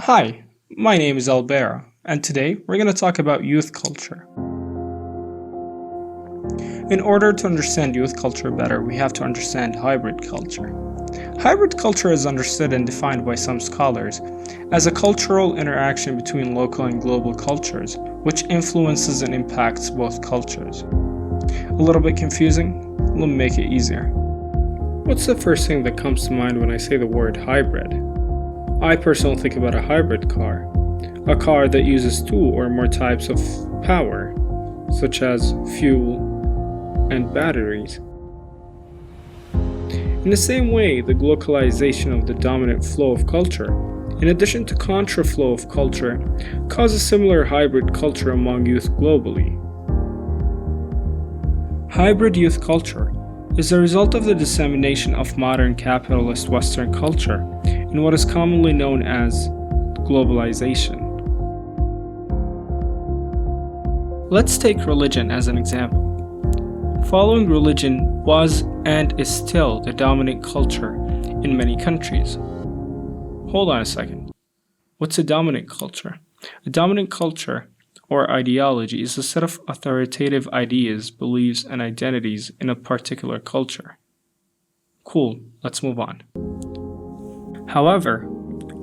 Hi, my name is Albera, and today we're going to talk about youth culture. In order to understand youth culture better, we have to understand hybrid culture. Hybrid culture is understood and defined by some scholars as a cultural interaction between local and global cultures, which influences and impacts both cultures. A little bit confusing? Let me make it easier. What's the first thing that comes to mind when I say the word hybrid? I personally think about a hybrid car, a car that uses two or more types of power, such as fuel and batteries. In the same way, the globalization of the dominant flow of culture, in addition to contra-flow of culture, causes similar hybrid culture among youth globally. Hybrid youth culture is the result of the dissemination of modern capitalist Western culture in what is commonly known as globalization. Let's take religion as an example. Following religion was and is still the dominant culture in many countries. Hold on a second. What's a dominant culture? A dominant culture or ideology is a set of authoritative ideas, beliefs, and identities in a particular culture. Cool, let's move on. However,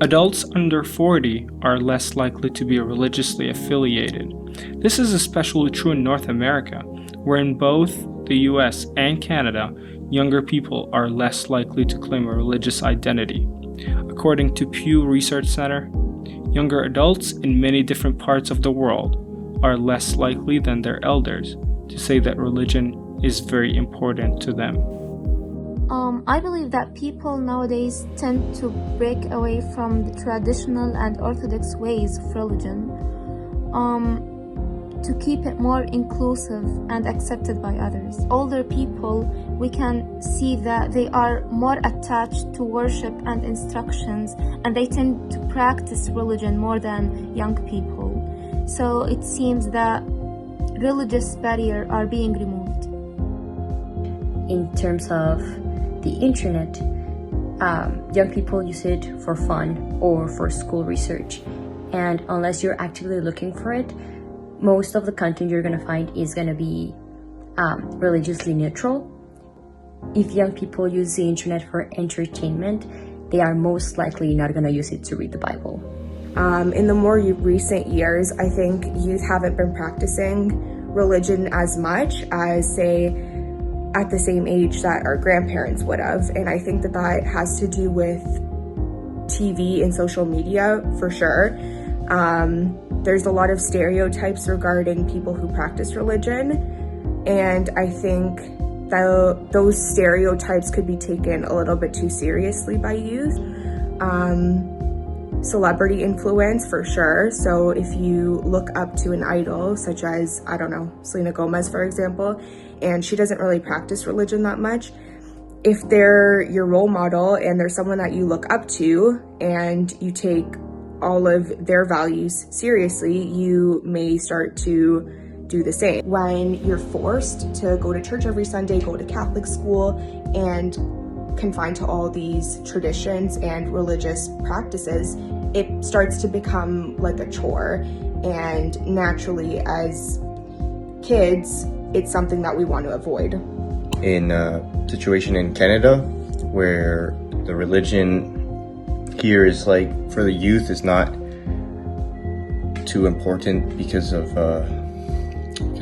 adults under 40 are less likely to be religiously affiliated. This is especially true in North America, where in both the US and Canada, younger people are less likely to claim a religious identity. According to Pew Research Center, younger adults in many different parts of the world are less likely than their elders to say that religion is very important to them. I believe that people nowadays tend to break away from the traditional and orthodox ways of religion to keep it more inclusive and accepted by others. Older people, we can see that they are more attached to worship and instructions, and they tend to practice religion more than young people. So it seems that religious barriers are being removed. In terms of the internet, young people use it for fun or for school research, and unless you're actively looking for it, most of the content you're going to find is going to be religiously neutral. If young people use the internet for entertainment, they are most likely not going to use it to read the Bible. In the more recent years, I think youth haven't been practicing religion as much as, say, at the same age that our grandparents would have. And I think that has to do with TV and social media for sure. There's a lot of stereotypes regarding people who practice religion, and I think that those stereotypes could be taken a little bit too seriously by youth. Celebrity influence for sure. So if you look up to an idol such as, I don't know, Selena Gomez, for example, and she doesn't really practice religion that much, if they're your role model and they're someone that you look up to and you take all of their values seriously, you may start to do the same. When you're forced to go to church every Sunday, go to Catholic school, and confined to all these traditions and religious practices, it starts to become like a chore. And naturally, as kids, it's something that we want to avoid. In a situation in Canada where the religion here is like for the youth is not too important because of a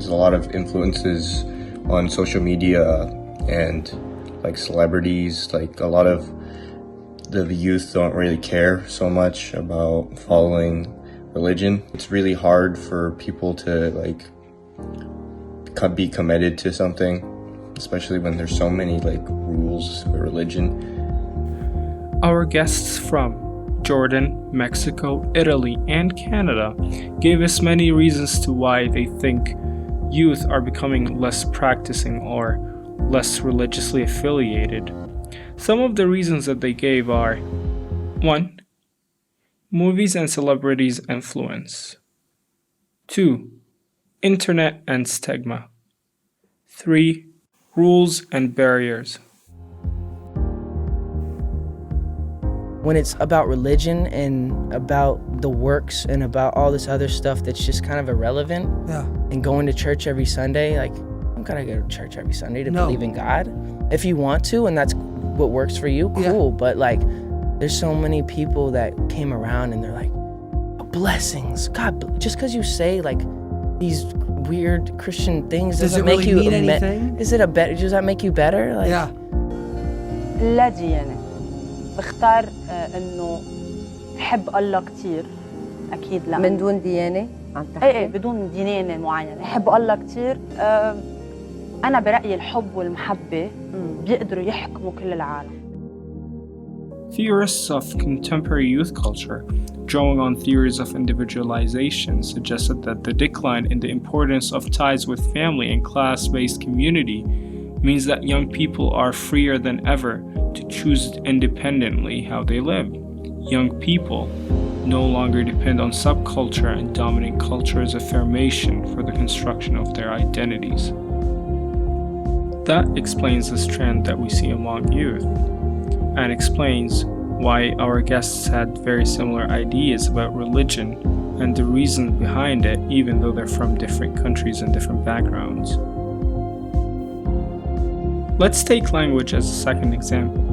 lot of influences on social media and like celebrities. Like a lot of the youth don't really care so much about following religion. It's really hard for people to like be committed to something, especially when there's so many like rules for religion. Our guests from Jordan, Mexico, Italy, and Canada gave us many reasons to why they think youth are becoming less practicing or less religiously affiliated. Some of the reasons that they gave are: 1. Movies and celebrities' influence. 2. Internet and stigma. 3. Rules and barriers. when it's about religion and about the works and about all this other stuff that's just kind of irrelevant, and going to church every Sunday, like, I'm gonna go to church every Sunday to believe in God. If you want to, and that's what works for you, cool. But like, there's so many people that came around and they're like, blessings, God, just because you say like these weird Christian things doesn't make you mean anything? Does that make you better? Like, لا ديانة بختار انه احب الله كتير اكيد لا من دون ديانة عم تحكي؟ ايه بدون ديانة معينة احب الله كتير انا برأيي الحب والمحبة بيقدروا يحكموا كل العالم. Theorists of contemporary youth culture, drawing on theories of individualization, suggested that the decline in the importance of ties with family and class-based community means that young people are freer than ever to choose independently how they live. Young people no longer depend on subculture and dominant culture's affirmation for the construction of their identities. That explains this trend that we see among youth, and explains why our guests had very similar ideas about religion and the reasons behind it, even though they're from different countries and different backgrounds. Let's take language as a second example.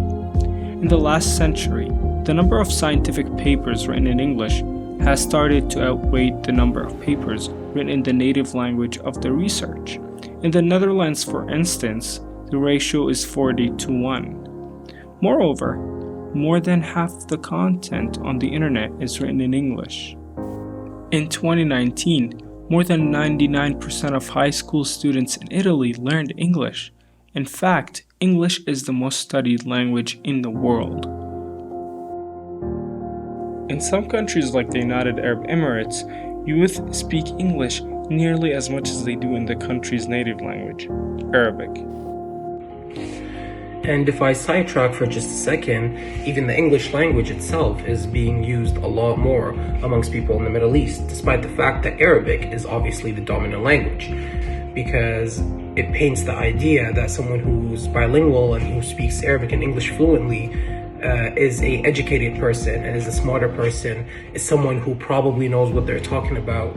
In the last century, the number of scientific papers written in English has started to outweigh the number of papers written in the native language of the research. In the Netherlands, for instance, the ratio is 40-1. Moreover, more than half the content on the internet is written in English. In 2019, more than 99% of high school students in Italy learned English. In fact, English is the most studied language in the world. In some countries like the United Arab Emirates, youth speak English nearly as much as they do in the country's native language, Arabic. And if I sidetrack for just a second, even the English language itself is being used a lot more amongst people in the Middle East, despite the fact that Arabic is obviously the dominant language, because it paints the idea that someone who's bilingual and who speaks Arabic and English fluently is a educated person and is a smarter person, is someone who probably knows what they're talking about.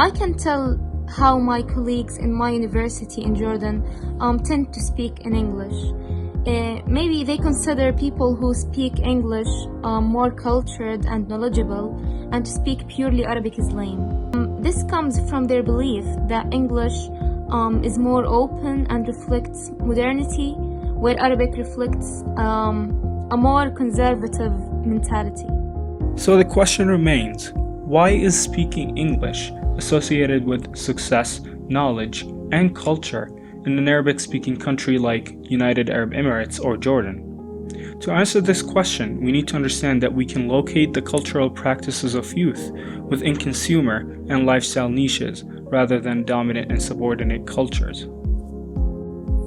I can tell how my colleagues in my university in Jordan tend to speak in English. Maybe they consider people who speak English more cultured and knowledgeable, and to speak purely Arabic is lame. This comes from their belief that English is more open and reflects modernity, where Arabic reflects a more conservative mentality. So the question remains, why is speaking English associated with success, knowledge, and culture in an Arabic-speaking country like United Arab Emirates or Jordan? To answer this question, we need to understand that we can locate the cultural practices of youth within consumer and lifestyle niches rather than dominant and subordinate cultures.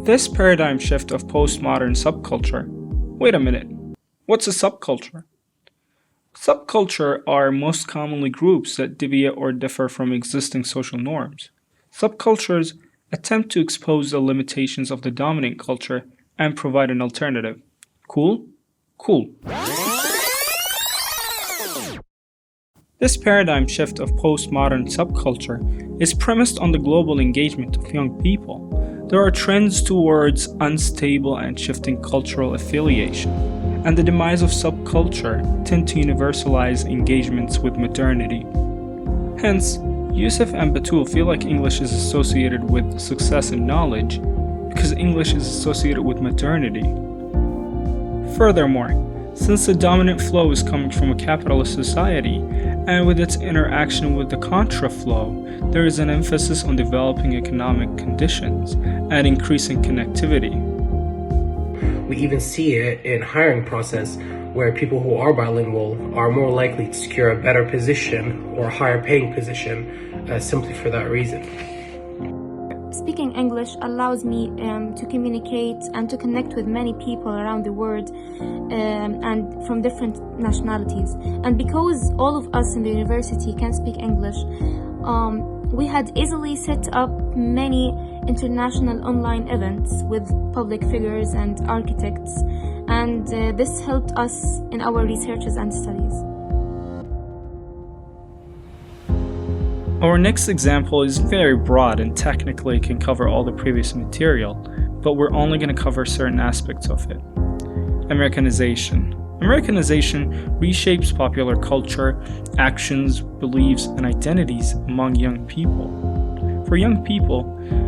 This paradigm shift of postmodern subculture. Wait a minute, what's a subculture? Subculture are most commonly groups that deviate or differ from existing social norms. Subcultures attempt to expose the limitations of the dominant culture and provide an alternative. Cool? Cool. This paradigm shift of postmodern subculture is premised on the global engagement of young people. There are trends towards unstable and shifting cultural affiliation, and the demise of subculture tend to universalize engagements with modernity. Hence, Yusuf and Batul feel like English is associated with success and knowledge because English is associated with modernity. Furthermore, since the dominant flow is coming from a capitalist society, and with its interaction with the contra-flow, there is an emphasis on developing economic conditions and increasing connectivity. We even see it in hiring process where people who are bilingual are more likely to secure a better position or a higher paying position simply for that reason. Speaking English allows me to communicate and to connect with many people around the world and from different nationalities. And because all of us in the university can speak English, we had easily set up many international online events with public figures and architects and this helped us in our researches and studies. Our next example is very broad and technically can cover all the previous material, but we're only going to cover certain aspects of it. Americanization. Americanization reshapes popular culture, actions, beliefs, and identities among young people. For young people,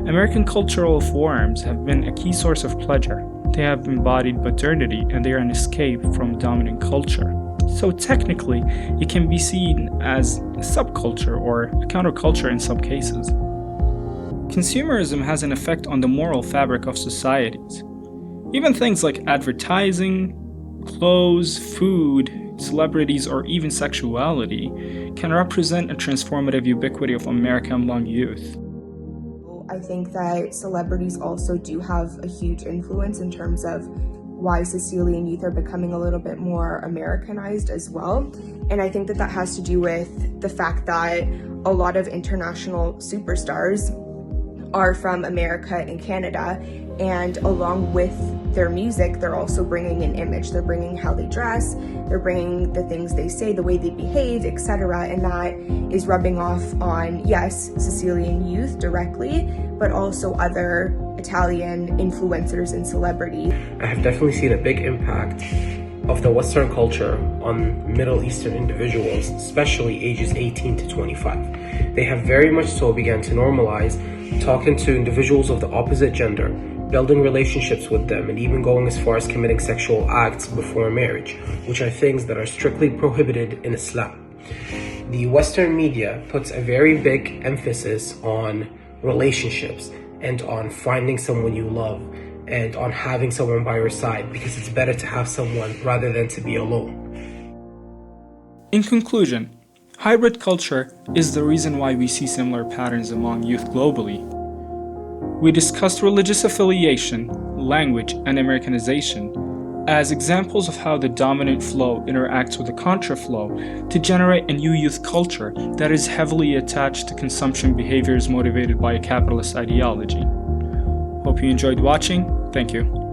American cultural forms have been a key source of pleasure. They have embodied modernity and they are an escape from dominant culture. So technically, it can be seen as a subculture or a counterculture in some cases. Consumerism has an effect on the moral fabric of societies. Even things like advertising, clothes, food, celebrities, or even sexuality can represent a transformative ubiquity of America among youth. I think that celebrities also do have a huge influence in terms of why Sicilian youth are becoming a little bit more Americanized as well. And I think that that has to do with the fact that a lot of international superstars are from America and Canada, and along with their music, they're also bringing an image. They're bringing how they dress, they're bringing the things they say, the way they behave, etc. And that is rubbing off on, yes, Sicilian youth directly, but also other Italian influencers and celebrities. I have definitely seen a big impact of the Western culture on Middle Eastern individuals, especially ages 18 to 25. They have very much so began to normalize talking to individuals of the opposite gender, building relationships with them, and even going as far as committing sexual acts before marriage, which are things that are strictly prohibited in Islam. The Western media puts a very big emphasis on relationships and on finding someone you love and on having someone by your side, because it's better to have someone rather than to be alone. In conclusion, hybrid culture is the reason why we see similar patterns among youth globally. We discussed religious affiliation, language, and Americanization as examples of how the dominant flow interacts with the contra-flow to generate a new youth culture that is heavily attached to consumption behaviors motivated by a capitalist ideology. Hope you enjoyed watching. Thank you.